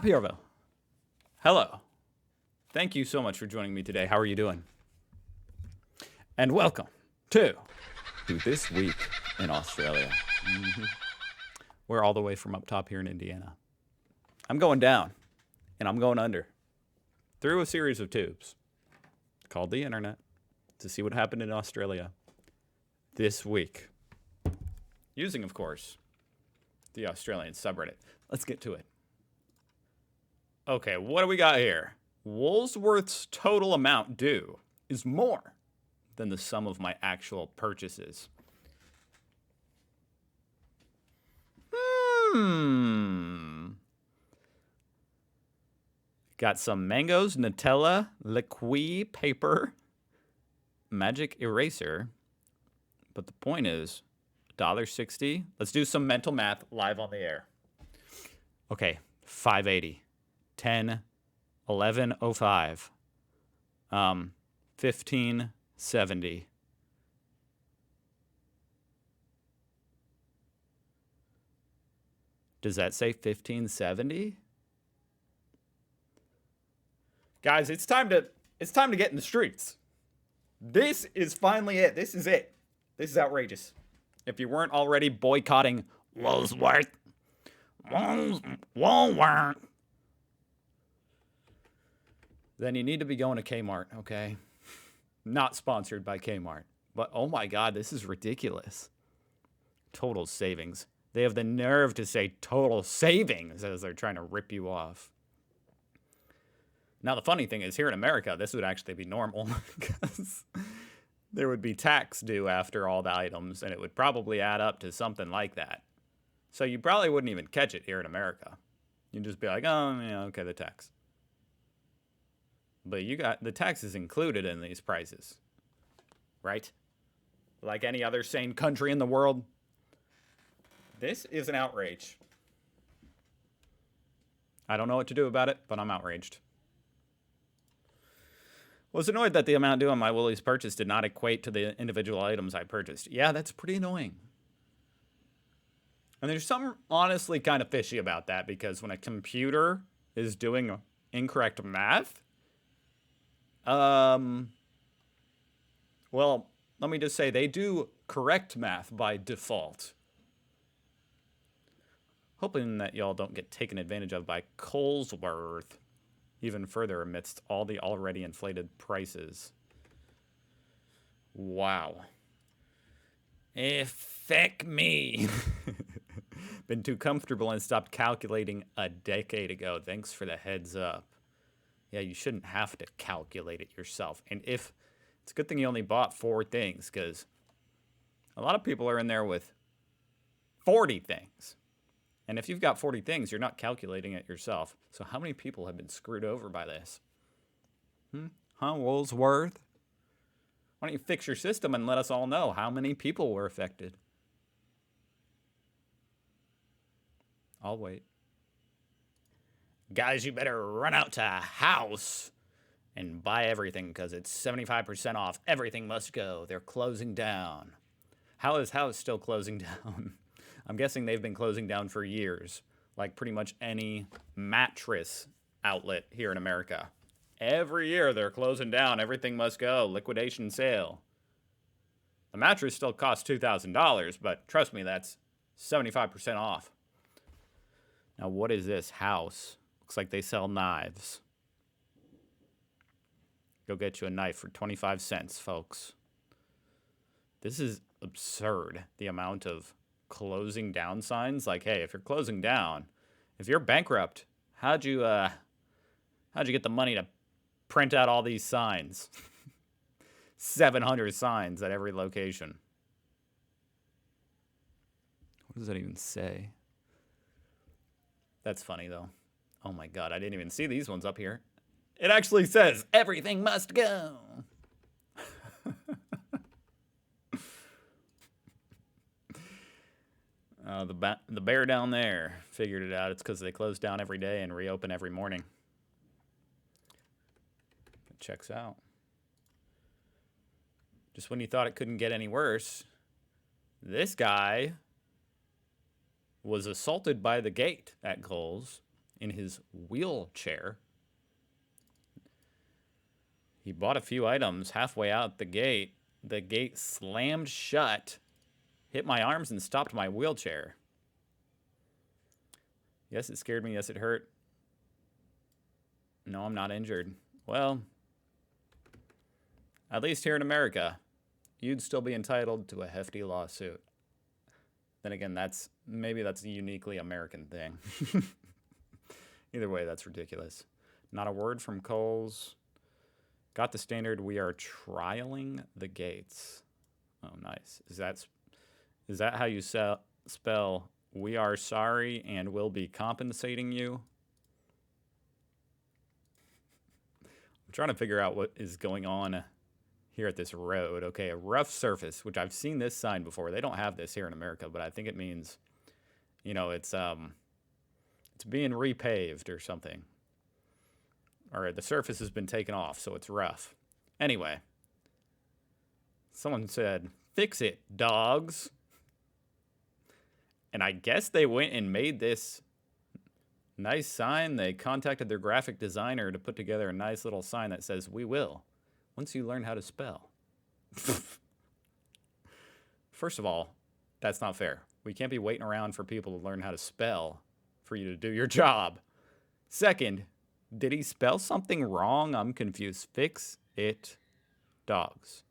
Top Hero. Hello. Thank you so much for joining me today. How are you doing? And welcome to This Week in Australia. We're all the way from up top here in Indiana. I'm going down, and I'm going under, through a series of tubes called the internet to see what happened in Australia this week. Using, of course, the Australian subreddit. Let's get to it. Okay, what do we got here? Woolworth's total amount due is more than the sum of my actual purchases. Got some mangoes, Nutella, liquid paper, magic eraser. But the point is, $1.60. Let's do some mental math live on the air. Okay, $5.80, 10, 11.05, 15.70. Does that say 15.70? Guys, it's time to get in the streets. This is finally it. This is it. This is outrageous. If you weren't already boycotting Woolworth, then you need to be going to Kmart, okay? Not sponsored by Kmart. But oh my God, this is ridiculous. Total savings. They have the nerve to say total savings as they're trying to rip you off. Now, the funny thing is, here in America, this would actually be normal because there would be tax due after all the items, and it would probably add up to something like that. So you probably wouldn't even catch it here in America. You'd just be like, oh, yeah, okay, the tax. But you got the tax is included in these prices, right? Like any other sane country in the world. This is an outrage. I don't know what to do about it, but I'm outraged. Was annoyed that the amount due on my Woolies purchase did not equate to the individual items I purchased. Yeah, that's pretty annoying. And there's something honestly kind of fishy about that, because when a computer is doing incorrect math, well, let me just say they do correct math by default. Hoping that y'all don't get taken advantage of by Colesworth even further amidst all the already inflated prices. Wow. Feck me. Been too comfortable and stopped calculating a decade ago. Thanks for the heads up. Yeah, you shouldn't have to calculate it yourself. And if it's a good thing you only bought 4 things, because a lot of people are in there with 40 things. And if you've got 40 things, you're not calculating it yourself. So how many people have been screwed over by this? Huh, Woolworth? Why don't you fix your system and let us all know how many people were affected? I'll wait. Guys, you better run out to House and buy everything because it's 75% off. Everything must go. They're closing down. How is House still closing down? I'm guessing they've been closing down for years, like pretty much any mattress outlet here in America. Every year they're closing down. Everything must go. Liquidation sale. The mattress still costs $2,000, but trust me, that's 75% off. Now, what is this? House. Looks like they sell knives. Go get you a knife for 25 cents, folks. This is absurd, the amount of closing down signs. Like, hey, if you're closing down, if you're bankrupt, how'd you get the money to print out all these signs? 700 signs at every location. What does that even say? That's funny though. Oh my God, I didn't even see these ones up here. It actually says everything must go. The bear down there figured it out. It's because they close down every day and reopen every morning. It checks out. Just when you thought it couldn't get any worse, this guy was assaulted by the gate at Kohl's in his wheelchair. He bought a few items halfway out the gate. The gate slammed shut, hit my arms, and stopped my wheelchair. Yes, it scared me. Yes, it hurt. No, I'm not injured. Well, at least here in America, you'd still be entitled to a hefty lawsuit. Then again, maybe that's a uniquely American thing. Either way, that's ridiculous. Not a word from Kohl's. Got the standard. We are trialing the gates. Oh, nice. Is that how you spell "we are sorry and will be compensating you"? I'm trying to figure out what is going on here at this road. Okay, a rough surface, which I've seen this sign before. They don't have this here in America, but I think it means, it's being repaved or something. Or the surface has been taken off, so it's rough. Anyway, someone said, "Fix it, dogs." And I guess they went and made this nice sign. They contacted their graphic designer to put together a nice little sign that says, "We will, once you learn how to spell." First of all, that's not fair. We can't be waiting around for people to learn how to spell for you to do your job. Second, did he spell something wrong? I'm confused. Fix it, dogs.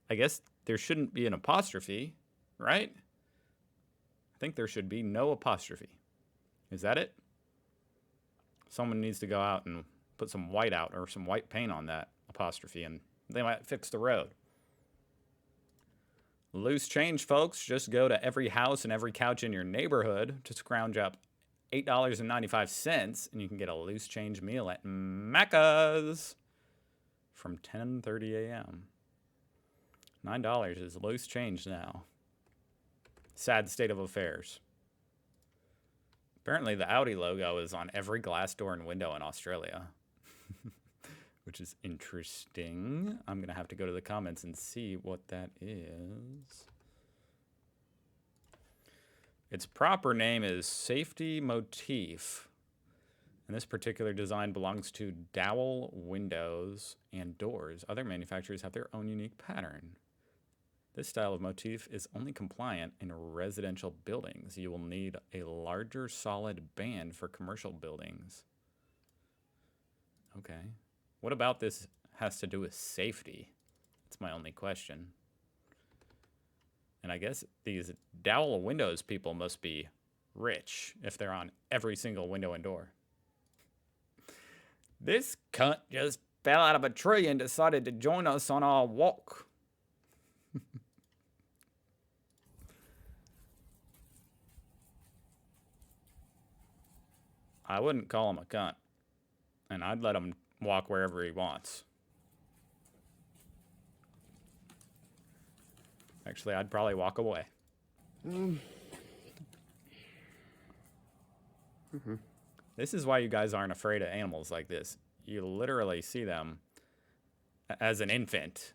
I guess there shouldn't be an apostrophe, right? I think there should be no apostrophe. Is that it? Someone needs to go out and put some white out or some white paint on that apostrophe, and they might fix the road. Loose change, folks. Just go to every house and every couch in your neighborhood to scrounge up $8.95, and you can get a loose change meal at Macca's from 10:30 a.m. $9 is loose change now. Sad state of affairs. Apparently, the Audi logo is on every glass door and window in Australia, which is interesting. I'm going to have to go to the comments and see what that is. Its proper name is Safety Motif, and this particular design belongs to Dowell Windows and Doors. Other manufacturers have their own unique pattern. This style of motif is only compliant in residential buildings. You will need a larger solid band for commercial buildings. Okay. What about this has to do with safety? That's my only question. And I guess these Dowell Windows people must be rich if they're on every single window and door. This cunt just fell out of a tree and decided to join us on our walk. I wouldn't call him a cunt, and I'd let him walk wherever he wants. Actually, I'd probably walk away. This is why you guys aren't afraid of animals like this. You literally see them as an infant.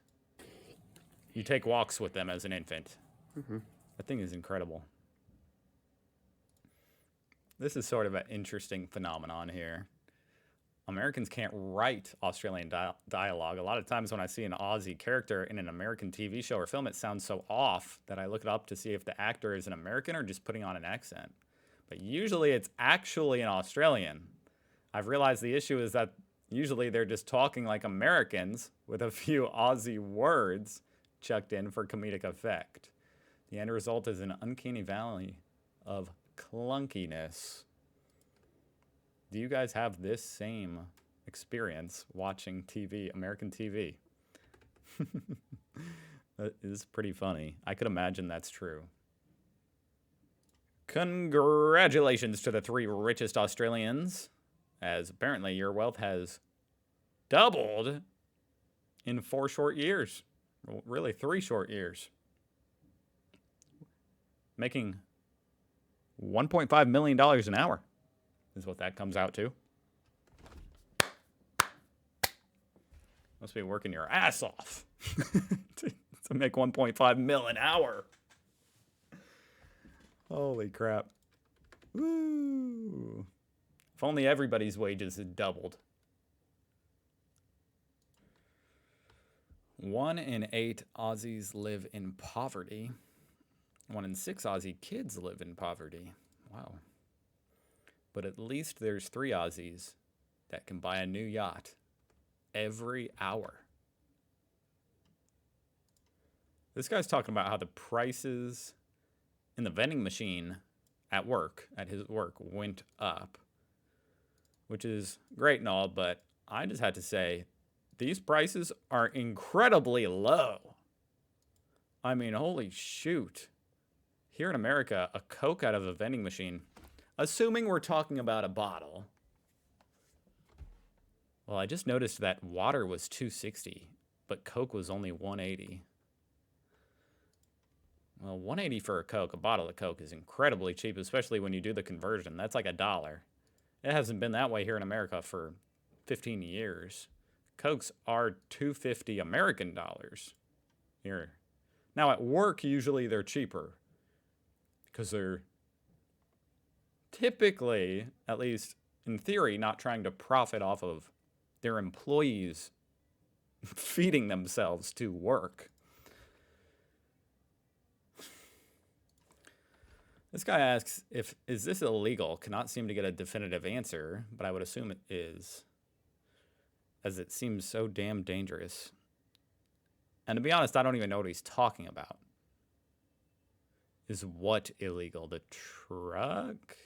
You take walks with them as an infant. That thing is incredible. This is sort of an interesting phenomenon here. Americans can't write Australian dialogue. A lot of times when I see an Aussie character in an American TV show or film, it sounds so off that I look it up to see if the actor is an American or just putting on an accent. But usually it's actually an Australian. I've realized the issue is that usually they're just talking like Americans with a few Aussie words chucked in for comedic effect. The end result is an uncanny valley of clunkiness. Do you guys have this same experience watching TV, American TV? That is pretty funny. I could imagine that's true. Congratulations to the 3 richest Australians, as apparently your wealth has doubled in 4 short years. Well, really, 3 short years. Making $1.5 million an hour is what that comes out to. Must be working your ass off to make 1.5 mil an hour. Holy crap. Woo. If only everybody's wages had doubled. 1 in 8 Aussies live in poverty. 1 in 6 Aussie kids live in poverty. Wow. But at least there's 3 Aussies that can buy a new yacht every hour. This guy's talking about how the prices in the vending machine at his work, went up, which is great and all, but I just had to say, these prices are incredibly low. I mean, holy shoot. Here in America, a Coke out of a vending machine, assuming we're talking about a bottle. Well, I just noticed that water was $2.60, but Coke was only $1.80. Well, $1.80 for a Coke, a bottle of Coke, is incredibly cheap, especially when you do the conversion. That's like $1. It hasn't been that way here in America for 15 years. Cokes are $2.50 American dollars here. Now, at work, usually they're cheaper because they're typically, at least in theory, not trying to profit off of their employees feeding themselves to work. This guy asks, is this illegal? Cannot seem to get a definitive answer, but I would assume it is, as it seems so damn dangerous. And to be honest, I don't even know what he's talking about. Is what illegal? The truck?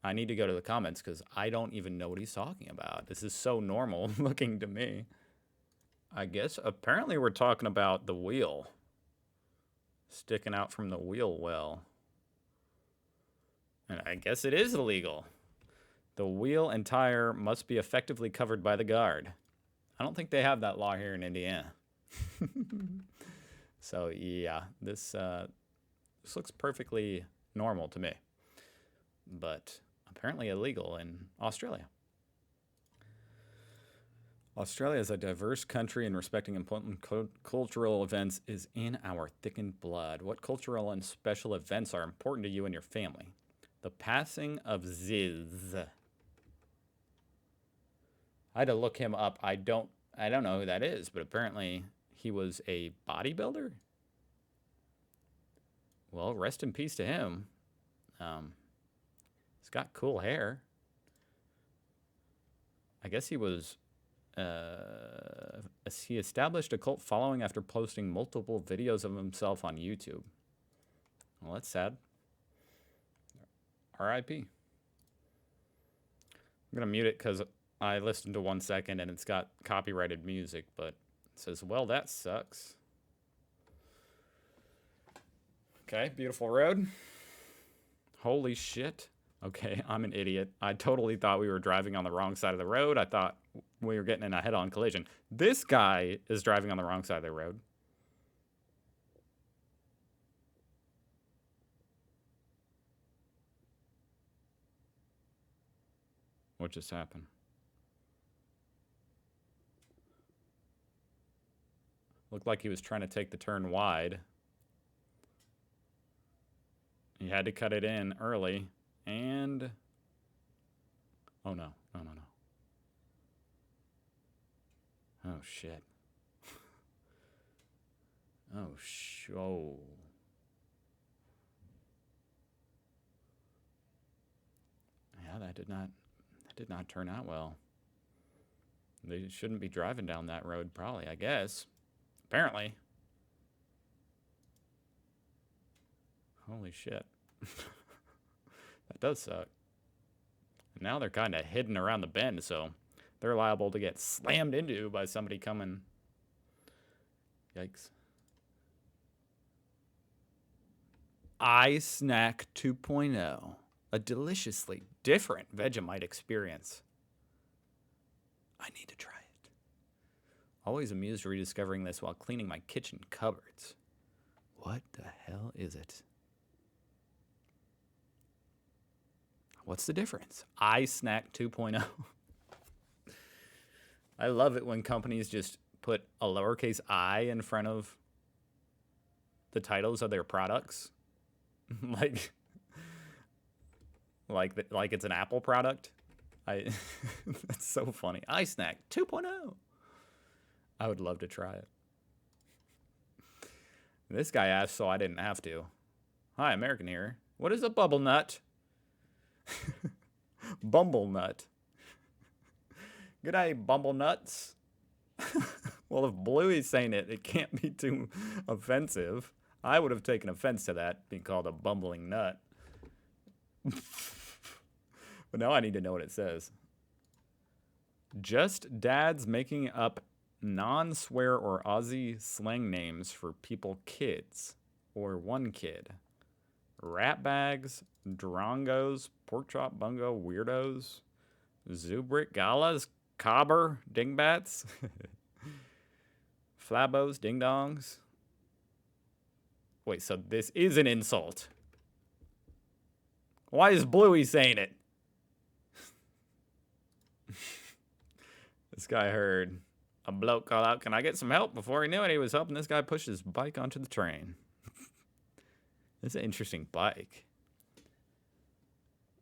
I need to go to the comments because I don't even know what he's talking about. This is so normal looking to me. I guess apparently we're talking about the wheel. Sticking out from the wheel well. And I guess it is illegal. The wheel and tire must be effectively covered by the guard. I don't think they have that law here in Indiana. So yeah, this looks perfectly normal to me. But apparently illegal in Australia. Australia is a diverse country, and respecting important cultural events is in our thickened blood. What cultural and special events are important to you and your family? The passing of Ziz. I had to look him up. I don't know who that is, but apparently he was a bodybuilder. Well, rest in peace to him. He's got cool hair. I guess he was... he established a cult following after posting multiple videos of himself on YouTube. Well, that's sad. R.I.P. I'm going to mute it because I listened to 1 second and it's got copyrighted music, but it says, well, that sucks. Okay, beautiful road. Holy shit. Okay, I'm an idiot. I totally thought we were driving on the wrong side of the road. I thought we were getting in a head-on collision. This guy is driving on the wrong side of the road. What just happened? Looked like he was trying to take the turn wide. He had to cut it in early. And... oh, no. No. Oh, shit. Oh. Yeah, that did not turn out well. They shouldn't be driving down that road, probably, I guess. Apparently. Holy shit. That does suck. And now they're kind of hidden around the bend, so they're liable to get slammed into by somebody coming. Yikes. iSnack 2.0. A deliciously different Vegemite experience. I need to try it. Always amused rediscovering this while cleaning my kitchen cupboards. What the hell is it? What's the difference? iSnack 2.0. I love it when companies just put a lowercase I in front of the titles of their products. Like, like it's an Apple product. That's so funny. iSnack 2.0. I would love to try it. This guy asked, so I didn't have to. Hi, American here. What is a bubble nut? Bumble nut. G'day, bumble nuts. Well, if Bluey's saying it, it can't be too offensive. I would have taken offense to that being called a bumbling nut. But now I need to know what it says. Just dads making up non-swear or Aussie slang names for people kids or one kid. Rat bags, drongos, pork chop bungo weirdos, zubrik galas, cobber, dingbats, flabos, ding-dongs. Wait, so this is an insult. Why is Bluey saying it? This guy heard a bloke call out, "Can I get some help?" Before he knew it, he was helping this guy push his bike onto the train. This is an interesting bike.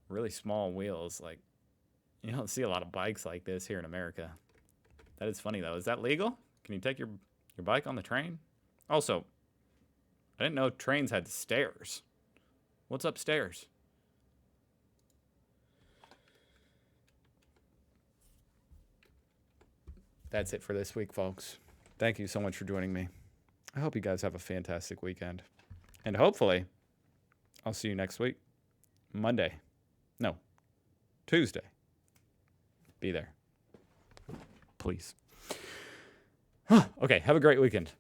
Really small wheels. Like, you don't see a lot of bikes like this here in America. That is funny, though. Is that legal? Can you take your bike on the train? Also, I didn't know trains had stairs. What's upstairs? That's it for this week, folks. Thank you so much for joining me. I hope you guys have a fantastic weekend. And hopefully, I'll see you next week. Monday. No, Tuesday. Be there. Please. Okay, have a great weekend.